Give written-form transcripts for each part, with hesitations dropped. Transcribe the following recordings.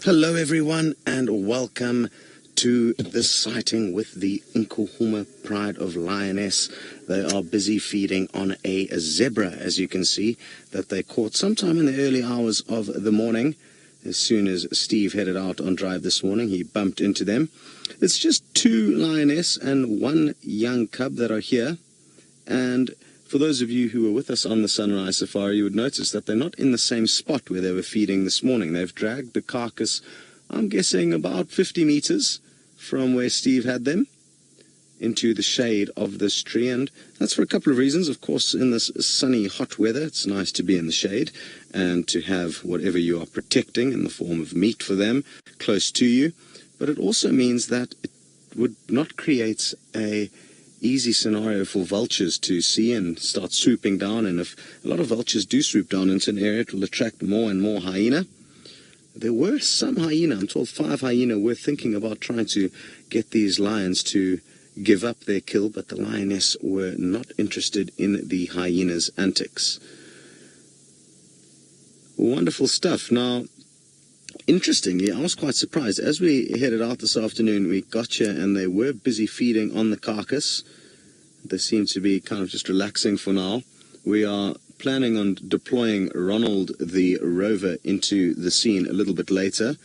Hello everyone and welcome to this sighting with the Nkuhuma Pride of Lioness. They are busy feeding on a zebra, as you can see, that they caught sometime in the early hours of the morning. As soon as Steve headed out on drive this morning, he bumped into them. It's just two lioness and one young cub that are here. And for those of you who were with us on the sunrise safari, you would notice that they're not in the same spot where they were feeding this morning. They've dragged the carcass, I'm guessing, about 50 meters from where Steve had them into the shade of this tree. And that's for a couple of reasons. Of course, in this sunny, hot weather, it's nice to be in the shade and to have whatever you are protecting in the form of meat for them close to you. But it also means that it would not create a easy scenario for vultures to see and start swooping down, and if a lot of vultures do swoop down into an area, it will attract more and more hyena. There were some hyena, I'm told 5 hyena were thinking about trying to get these lions to give up their kill, but the lioness were not interested in the hyena's antics. Wonderful stuff. Now, interestingly, I was quite surprised. As we headed out this afternoon, we got here and they were busy feeding on the carcass. They seem to be kind of just relaxing for now. We are planning on deploying Ronald the rover into the scene a little bit later,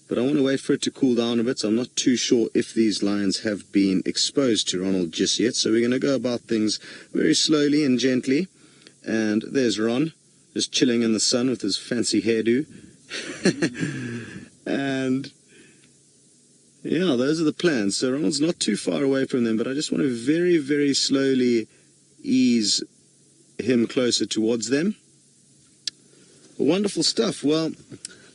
but I want to wait for it to cool down a bit. So I'm not too sure if these lions have been exposed to Ronald just yet. So we're going to go about things very slowly and gently. And there's Ron, just chilling in the sun with his fancy hairdo. And yeah, those are the plans. So Ronald's not too far away from them, but I just want to very, very slowly ease him closer towards them. Wonderful stuff. Well,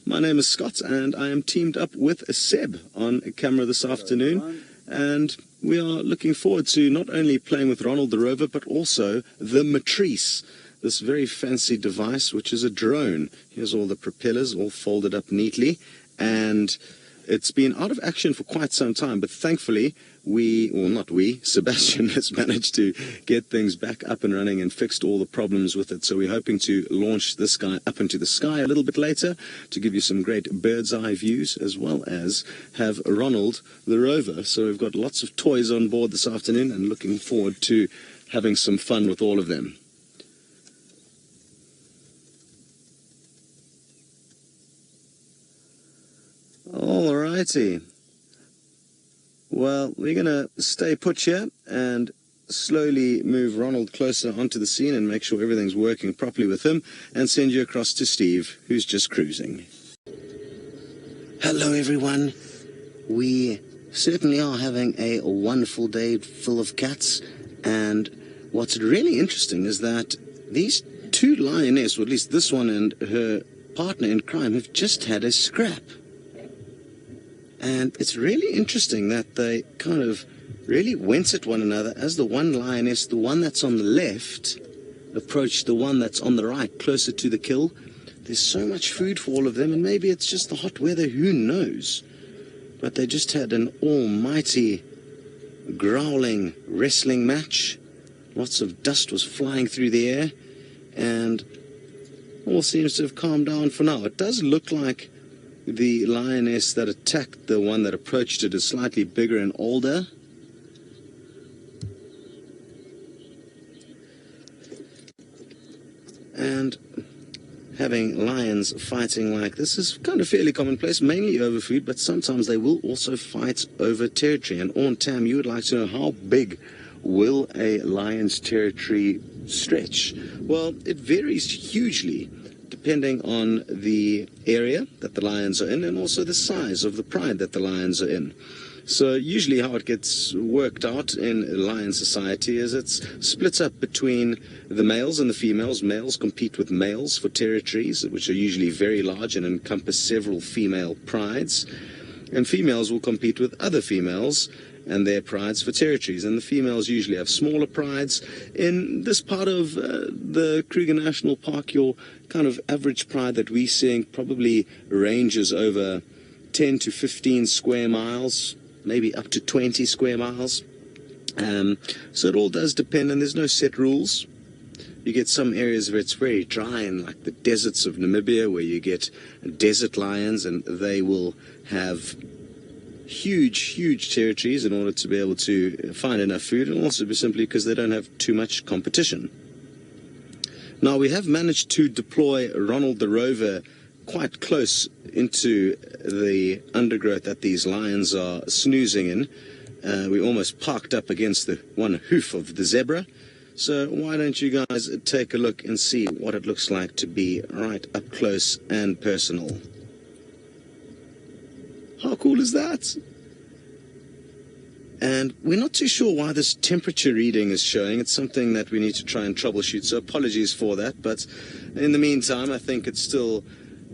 my name is Scott and I am teamed up with Seb on camera this afternoon, and we are looking forward to not only playing with Ronald the rover, but also the Matrice, this very fancy device, which is a drone. Here's all the propellers all folded up neatly, and it's been out of action for quite some time, but thankfully Sebastian has managed to get things back up and running and fixed all the problems with it. So we're hoping to launch this guy up into the sky a little bit later to give you some great bird's eye views, as well as have Ronald the rover. So we've got lots of toys on board this afternoon and looking forward to having some fun with all of them. Alrighty. Well, we're going to stay put here and slowly move Ronald closer onto the scene and make sure everything's working properly with him, and send you across to Steve, who's just cruising. Hello everyone. We certainly are having a wonderful day full of cats, and what's really interesting is that these two lionesses, or at least this one and her partner in crime, have just had a scrap. And it's really interesting that they kind of really went at one another as the one lioness, the one that's on the left, approached the one that's on the right, closer to the kill. There's so much food for all of them, and maybe it's just the hot weather, who knows. But they just had an almighty growling wrestling match. Lots of dust was flying through the air, and all seems to have calmed down for now. It does look like the lioness that attacked the one that approached it is slightly bigger and older. And having lions fighting like this is kind of fairly commonplace, mainly over food, but sometimes they will also fight over territory. And on Tam, you would like to know, how big will a lion's territory stretch? Well, it varies hugely, depending on the area that the lions are in and also the size of the pride that the lions are in. So usually how it gets worked out in lion society is it's split up between the males and the females. Males compete with males for territories, which are usually very large and encompass several female prides. And females will compete with other females and their prides for territories. And the females usually have smaller prides. In this part of the Kruger National Park, your kind of average pride that we're seeing probably ranges over 10 to 15 square miles, maybe up to 20 square miles. So it all does depend, and there's no set rules. You get some areas where it's very dry, and like the deserts of Namibia, where you get desert lions, and they will have huge territories in order to be able to find enough food, and also simply because they don't have too much competition. Now, we have managed to deploy Ronald the rover quite close into the undergrowth that these lions are snoozing in. We almost parked up against the one hoof of the zebra. So why don't you guys take a look and see what it looks like to be right up close and personal. How cool is that? And we're not too sure why this temperature reading is showing. It's something that we need to try and troubleshoot, so apologies for that. But in the meantime, I think it's still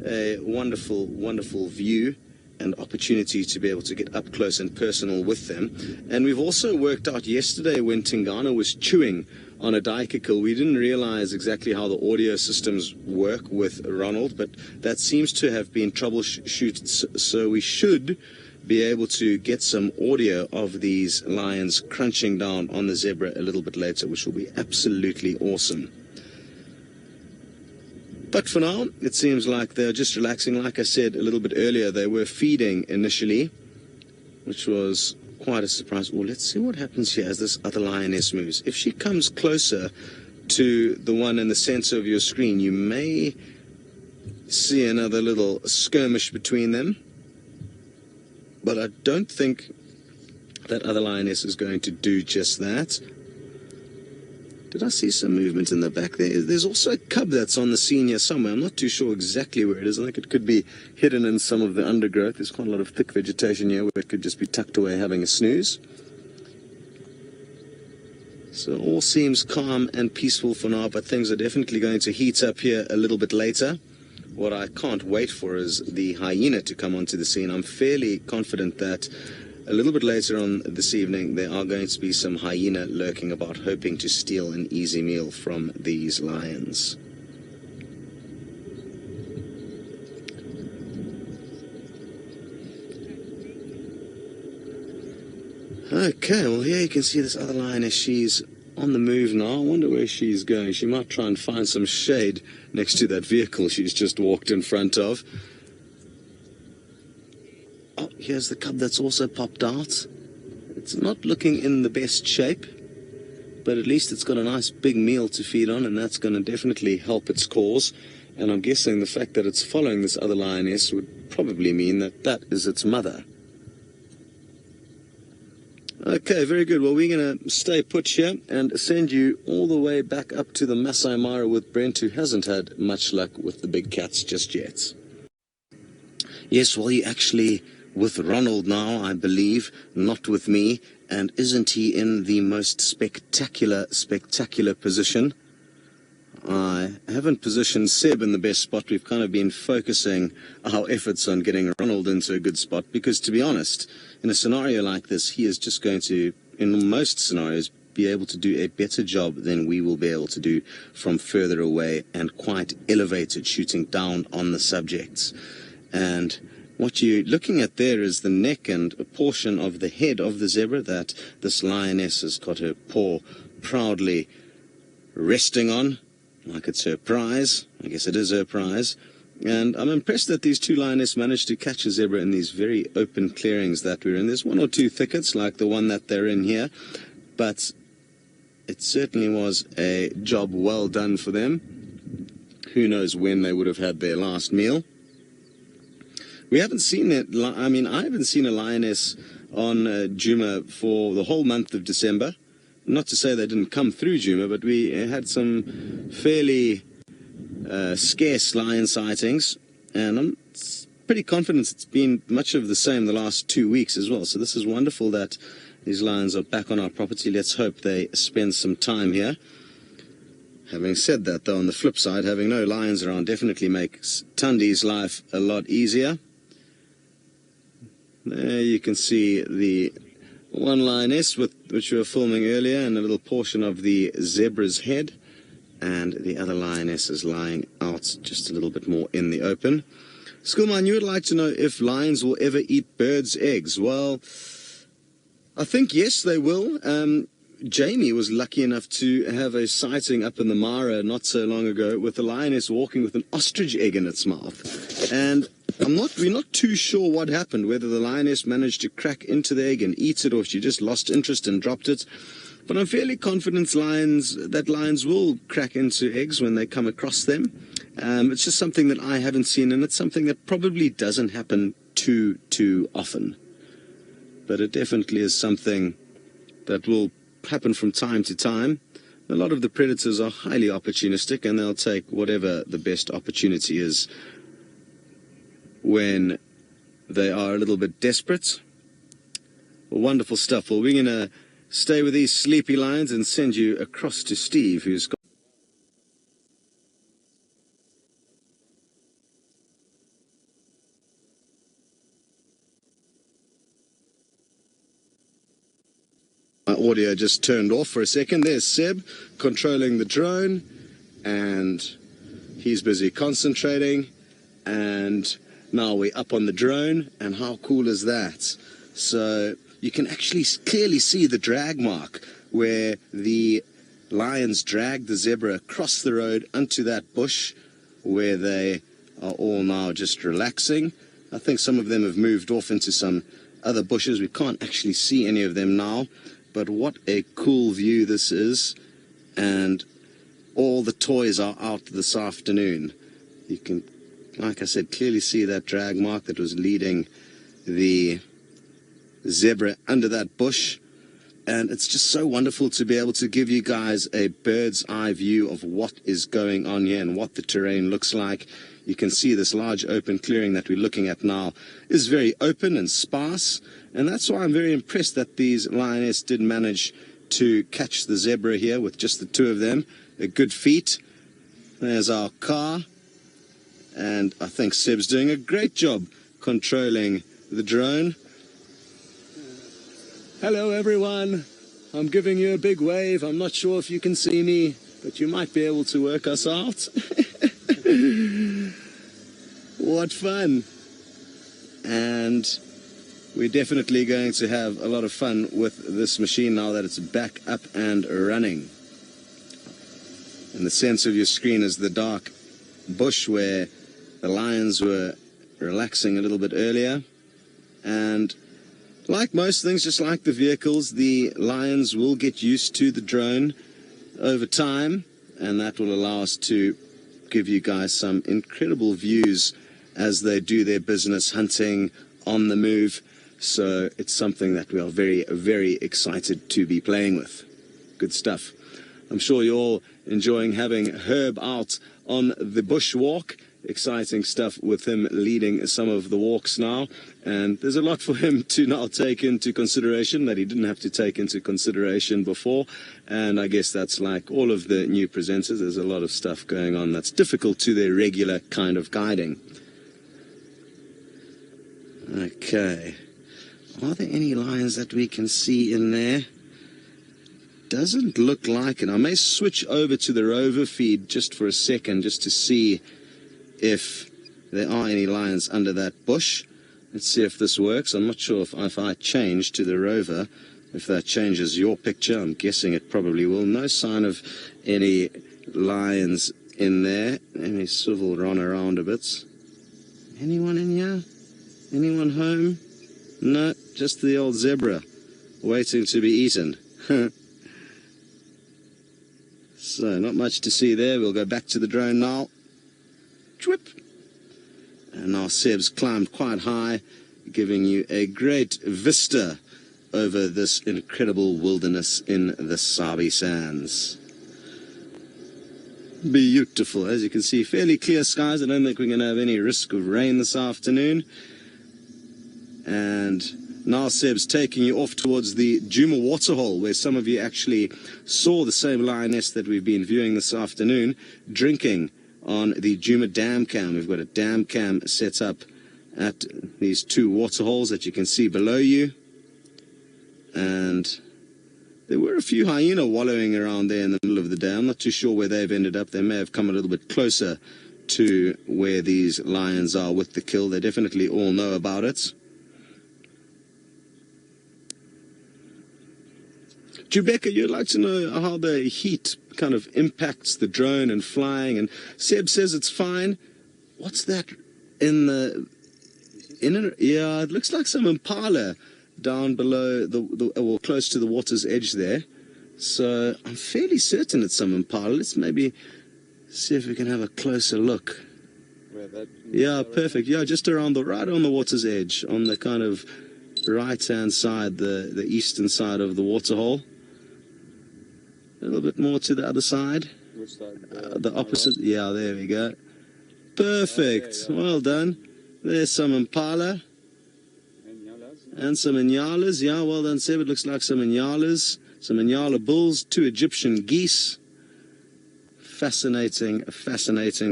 a wonderful view and opportunity to be able to get up close and personal with them. And we've also worked out yesterday when Tingana was chewing on a daikakil, we didn't realize exactly how the audio systems work with Ronald, but that seems to have been troubleshooted, so we should be able to get some audio of these lions crunching down on the zebra a little bit later, which will be absolutely awesome. But for now, it seems like they're just relaxing. Like I said a little bit earlier, they were feeding initially, which was quite a surprise. Well, let's see what happens here as this other lioness moves. If she comes closer to the one in the center of your screen, you may see another little skirmish between them. But I don't think that other lioness is going to do just that. Did I see some movement in the back there? There's also a cub that's on the scene here somewhere. I'm not too sure exactly where it is. I think it could be hidden in some of the undergrowth. There's quite a lot of thick vegetation here where it could just be tucked away having a snooze. So all seems calm and peaceful for now, but things are definitely going to heat up here a little bit later. What I can't wait for is the hyena to come onto the scene. I'm fairly confident that a little bit later on this evening, there are going to be some hyena lurking about, hoping to steal an easy meal from these lions. Okay, well here you can see this other lioness. She's on the move now. I wonder where she's going. She might try and find some shade next to that vehicle she's just walked in front of. Oh, here's the cub that's also popped out. It's not looking in the best shape, but at least it's got a nice big meal to feed on, and that's going to definitely help its cause. And I'm guessing the fact that it's following this other lioness would probably mean that that is its mother. Okay, very good. Well, we're going to stay put here and send you all the way back up to the Masai Mara with Brent, who hasn't had much luck with the big cats just yet. Yes, well, you're actually with Ronald now, I believe, not with me. And isn't he in the most spectacular position? I haven't positioned Seb in the best spot. We've kind of been focusing our efforts on getting Ronald into a good spot because, to be honest, in a scenario like this, he is just going to, in most scenarios, be able to do a better job than we will be able to do from further away and quite elevated, shooting down on the subjects. And what you're looking at there is the neck and a portion of the head of the zebra that this lioness has got her paw proudly resting on, like it's her prize. I guess it is her prize. And I'm impressed that these two lionesses managed to catch a zebra in these very open clearings that we're in. There's one or two thickets like the one that they're in here, but it certainly was a job well done for them. Who knows when they would have had their last meal. We haven't seen it. I mean, I haven't seen a lioness on Djuma for the whole month of December. Not to say they didn't come through Djuma, but we had some fairly scarce lion sightings, and I'm pretty confident it's been much of the same the last 2 weeks as well. So this is wonderful that these lions are back on our property. Let's hope they spend some time here. Having said that, though, on the flip side, having no lions around definitely makes Tundi's life a lot easier. There you can see the one lioness which we were filming earlier, and a little portion of the zebra's head. And the other lioness is lying out just a little bit more in the open. Schoolman, you would like to know if lions will ever eat birds' eggs. Well, I think yes, they will. Jamie was lucky enough to have a sighting up in the Mara not so long ago with a lioness walking with an ostrich egg in its mouth. And we're not too sure what happened, whether the lioness managed to crack into the egg and eat it, or if she just lost interest and dropped it. But I'm fairly confident that lions will crack into eggs when they come across them. It's just something that I haven't seen, and it's something that probably doesn't happen too often. But it definitely is something that will happen from time to time. A lot of the predators are highly opportunistic, and they'll take whatever the best opportunity is when they are a little bit desperate. Well, wonderful stuff. Well, we're going to stay with these sleepy lions and send you across to Steve, who's got my audio just turned off for a second. There's Seb controlling the drone, and he's busy concentrating, and now we're up on the drone, and how cool is that? So you can actually clearly see the drag mark where the lions dragged the zebra across the road onto that bush where they are all now just relaxing. I think some of them have moved off into some other bushes. We can't actually see any of them now, but what a cool view this is. And all the toys are out this afternoon. You can, like I said, clearly see that drag mark that was leading the zebra under that bush. And it's just so wonderful to be able to give you guys a bird's eye view of what is going on here and what the terrain looks like. You can see this large open clearing that we're looking at now is very open and sparse, and that's why I'm very impressed that these lioness did manage to catch the zebra here with just the two of them. A good feat. There's our car, and I think Seb's doing a great job controlling the drone. Hello everyone, I'm giving you a big wave. I'm not sure if you can see me, but you might be able to work us out. What fun. And we're definitely going to have a lot of fun with this machine now that it's back up and running. And the center of your screen is the dark bush where the lions were relaxing a little bit earlier. And like most things, just like the vehicles, the lions will get used to the drone over time, and that will allow us to give you guys some incredible views as they do their business hunting on the move. So it's something that we are very, very excited to be playing with. Good stuff. I'm sure you're all enjoying having Herb out on the bushwalk. Exciting stuff with him leading some of the walks now, and there's a lot for him to now take into consideration that he didn't have to take into consideration before. And I guess that's like all of the new presenters, there's a lot of stuff going on that's difficult to their regular kind of guiding. Okay, are there any lions that we can see in there? Doesn't look like it. I may switch over to the rover feed just for a second just to see if there are any lions under that bush. Let's see if this works. I'm not sure if I change to the rover, if that changes your picture. I'm guessing it probably will. No sign of any lions in there. Let me swivel Ron around a bit. Anyone in here? Anyone home? No, just the old zebra waiting to be eaten. So not much to see there. We'll go back to the drone now. Twip. And now Seb's climbed quite high, giving you a great vista over this incredible wilderness in the Sabi Sands. Beautiful. As you can see, fairly clear skies. I don't think we're going to have any risk of rain this afternoon. And now Seb's taking you off towards the Djuma waterhole, where some of you actually saw the same lioness that we've been viewing this afternoon, drinking on the Djuma dam cam. We've got a dam cam set up at these two waterholes that you can see below you. And there were a few hyena wallowing around there in the middle of the dam. Not too sure where they've ended up. They may have come a little bit closer to where these lions are with the kill. They definitely all know about it. Rebecca, you'd like to know how the heat kind of impacts the drone and flying, and Seb says it's fine. What's that in the... yeah, it looks like some impala down below, or close to the water's edge there. So I'm fairly certain it's some impala. Let's maybe see if we can have a closer look. Yeah, perfect. Yeah, just right on the water's edge, on the kind of right-hand side, the eastern side of the waterhole. A little bit more to the other side. Which side? The opposite. Yeah, there we go. Perfect. Well done. There's some impala. And some inyalas. Yeah, well done, Seb. It looks like some inyalas. Some inyala bulls, 2 Egyptian geese. Fascinating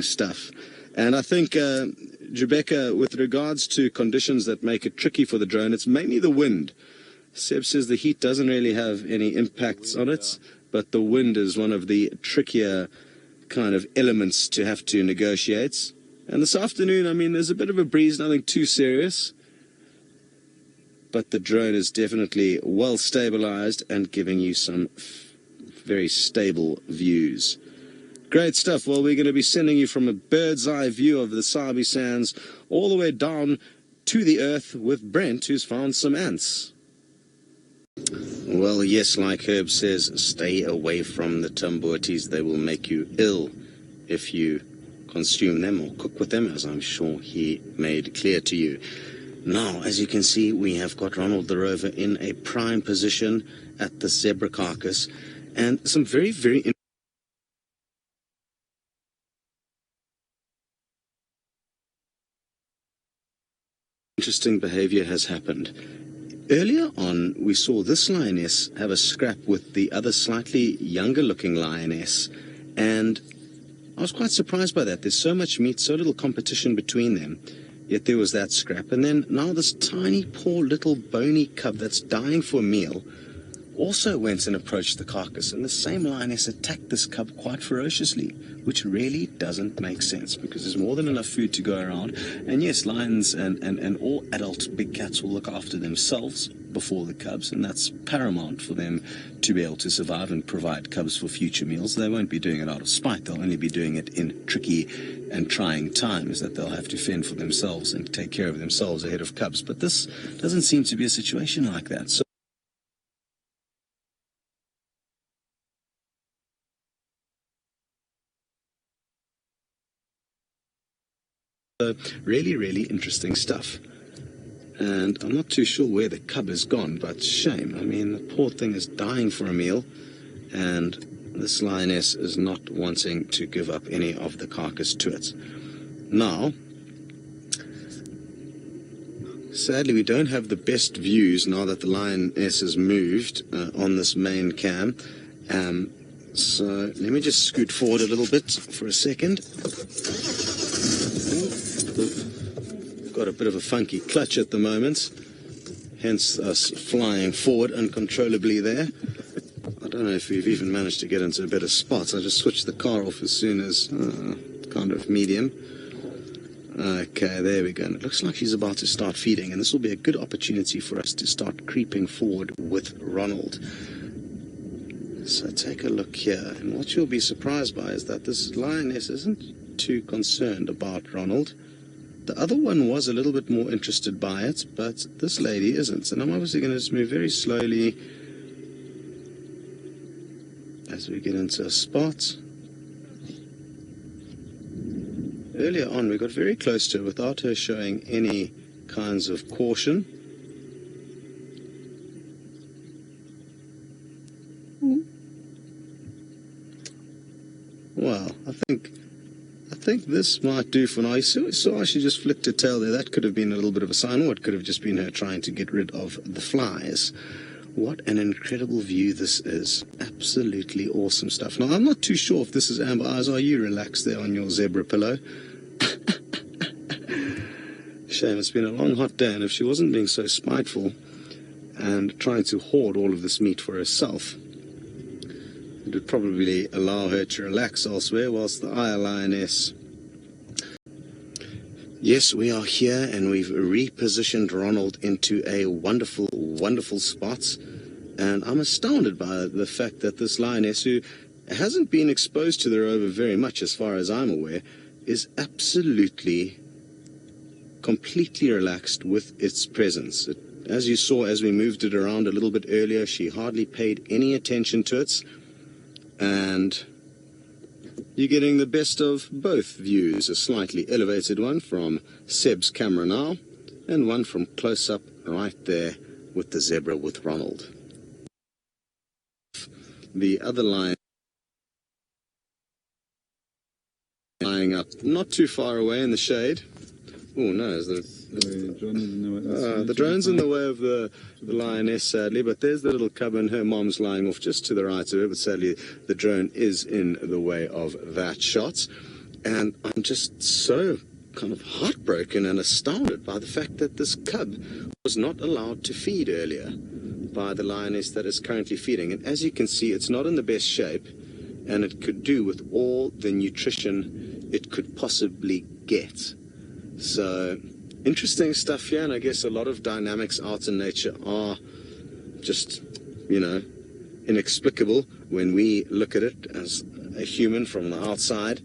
stuff. And I think, Rebecca, with regards to conditions that make it tricky for the drone, it's mainly the wind. Seb says the heat doesn't really have any impacts on it, but the wind is one of the trickier kind of elements to have to negotiate. And this afternoon, I mean, there's a bit of a breeze, nothing too serious, but the drone is definitely well stabilized and giving you some very stable views. Great stuff. Well, we're going to be sending you from a bird's eye view of the Sabi Sands all the way down to the earth with Brent, who's found some ants. Well, yes, like Herb says, stay away from the tumbuotis. They will make you ill if you consume them or cook with them, as I'm sure he made clear to you. Now, as you can see, we have got Ronald the Rover in a prime position at the zebra carcass, and some very, very interesting behavior has happened. Earlier on, we saw this lioness have a scrap with the other slightly younger looking lioness, and I was quite surprised by that. There's so much meat, so little competition between them, yet there was that scrap. And then now this tiny, poor little bony cub that's dying for a meal also went and approached the carcass, and the same lioness attacked this cub quite ferociously, which really doesn't make sense, because there's more than enough food to go around. And yes, lions and all adult big cats will look after themselves before the cubs, and that's paramount for them to be able to survive and provide cubs for future meals. They won't be doing it out of spite. They'll only be doing it in tricky and trying times that they'll have to fend for themselves and take care of themselves ahead of cubs. But this doesn't seem to be a situation like that. So really, really interesting stuff. And I'm not too sure where the cub has gone, but shame. I mean, the poor thing is dying for a meal, and this lioness is not wanting to give up any of the carcass to it. Now, sadly, we don't have the best views now that the lioness has moved on this main cam. So let me just scoot forward a little bit for a second. Got a bit of a funky clutch at the moment, hence us flying forward uncontrollably there. I don't know if we've even managed to get into a better spot. I just switched the car off as soon as kind of medium. Okay, there we go. And it looks like she's about to start feeding, and this will be a good opportunity for us to start creeping forward with Ronald. So take a look here, and what you'll be surprised by is that this lioness isn't too concerned about Ronald. The other one was a little bit more interested by it, but this lady isn't. And I'm obviously going to just move very slowly as we get into a spot. Earlier on, we got very close to her without her showing any kinds of caution. Well, I think this might do for now. You saw how she just flicked her tail there. That could have been a little bit of a sign, or it could have just been her trying to get rid of the flies. What an incredible view this is. Absolutely awesome stuff. Now, I'm not too sure if this is Amber Eyes. Are you relaxed there on your zebra pillow? Shame, it's been a long, hot day, and if she wasn't being so spiteful and trying to hoard all of this meat for herself, it would probably allow her to relax elsewhere, whilst the Aya lioness... Yes, we are here, and we've repositioned Ronald into a wonderful, wonderful spot. And I'm astounded by the fact that this lioness, who hasn't been exposed to the rover very much as far as I'm aware, is absolutely, completely relaxed with its presence. As you saw as we moved it around a little bit earlier, she hardly paid any attention to it. And you're getting the best of both views, a slightly elevated one from Seb's camera now, and one from close-up right there with the zebra with Ronald. The other lion lying up not too far away in the shade. Oh no, the drone's in the way of the lioness, sadly, but there's the little cub and her mom's lying off just to the right of her, but sadly the drone is in the way of that shot. And I'm just so kind of heartbroken and astounded by the fact that this cub was not allowed to feed earlier by the lioness that is currently feeding. And as you can see, it's not in the best shape, and it could do with all the nutrition it could possibly get. So interesting stuff here, and I guess a lot of dynamics out in nature are just, you know, inexplicable when we look at it as a human from the outside.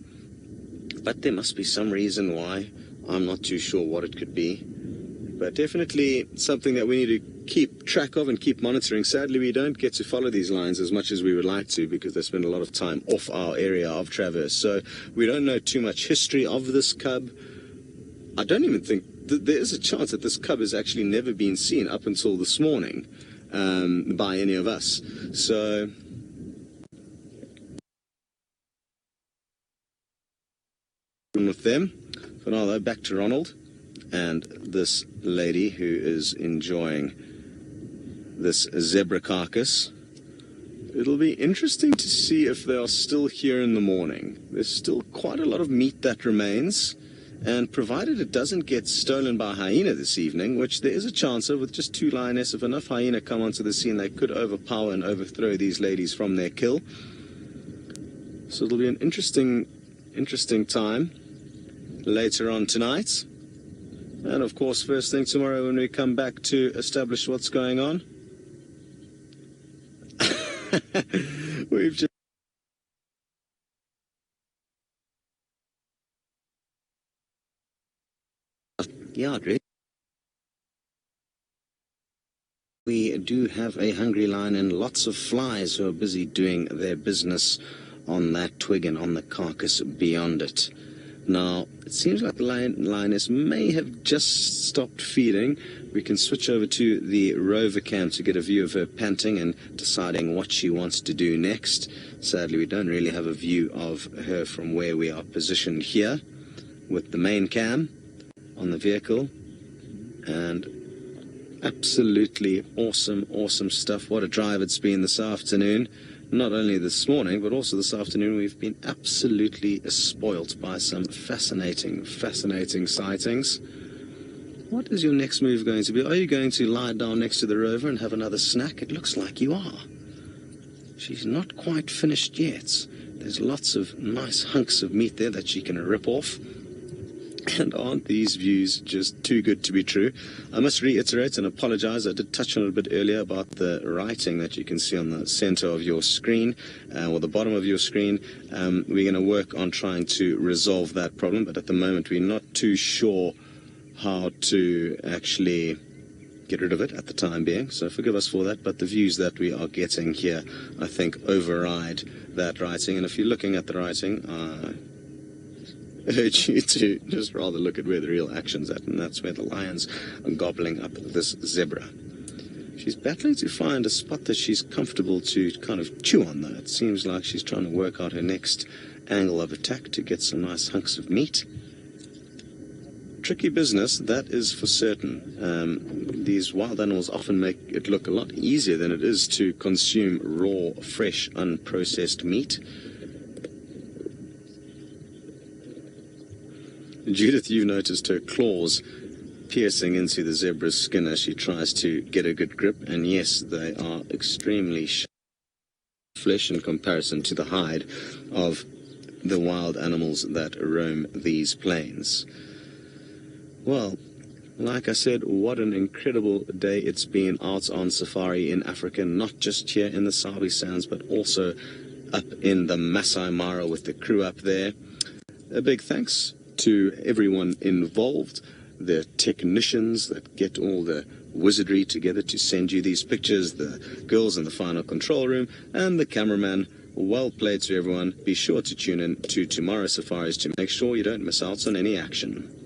But there must be some reason why. I'm not too sure what it could be. But definitely something that we need to keep track of and keep monitoring. Sadly, we don't get to follow these lions as much as we would like to because they spend a lot of time off our area of traverse. So we don't know too much history of this cub. I don't even think that there is a chance that this cub has actually never been seen up until this morning by any of us. So with them. For now, though, back to Ronald and this lady who is enjoying this zebra carcass. It'll be interesting to see if they are still here in the morning. There's still quite a lot of meat that remains, and provided it doesn't get stolen by hyena this evening, which there is a chance of with just two lioness, if enough hyena come onto the scene, they could overpower and overthrow these ladies from their kill. So it'll be an interesting time later on tonight. And of course, first thing tomorrow when we come back to establish what's going on. We've just we do have a hungry lion and lots of flies who are busy doing their business on that twig and on the carcass beyond it. Now, it seems like the lioness may have just stopped feeding. We can switch over to the rover cam to get a view of her panting and deciding what she wants to do next. Sadly, we don't really have a view of her from where we are positioned here with the main cam on the vehicle. And absolutely awesome stuff. What a drive it's been this afternoon. Not only this morning, but also this afternoon, we've been absolutely spoilt by some fascinating sightings. What is your next move going to be? Are you going to lie down next to the rover and have another snack? It looks like you are. She's not quite finished yet. There's lots of nice hunks of meat there that she can rip off. And aren't these views just too good to be true? I must reiterate and apologize. I did touch on it a bit earlier about the writing that you can see on the center of your screen or the bottom of your screen. We're going to work on trying to resolve that problem, but at the moment we're not too sure how to actually get rid of it at the time being. So forgive us for that, but the views that we are getting here, I think, override that writing. And if you're looking at the writing, urge you to just rather look at where the real action's at, and that's where the lions are gobbling up this zebra. She's battling to find a spot that she's comfortable to kind of chew on, though. It seems like she's trying to work out her next angle of attack to get some nice hunks of meat. Tricky business, that is for certain. These wild animals often make it look a lot easier than it is to consume raw, fresh, unprocessed meat. Judith, you've noticed her claws piercing into the zebra's skin as she tries to get a good grip, and yes, they are extremely sharp flesh in comparison to the hide of the wild animals that roam these plains. Well, Like I said, what an incredible day it's been out on safari in Africa, not just here in the Sabi Sands, but also up in the Masai Mara with the crew up there. A big thanks to everyone involved, the technicians that get all the wizardry together to send you these pictures, the girls in the final control room, and the cameraman. Well played to everyone. Be sure to tune in to tomorrow's safaris to make sure you don't miss out on any action.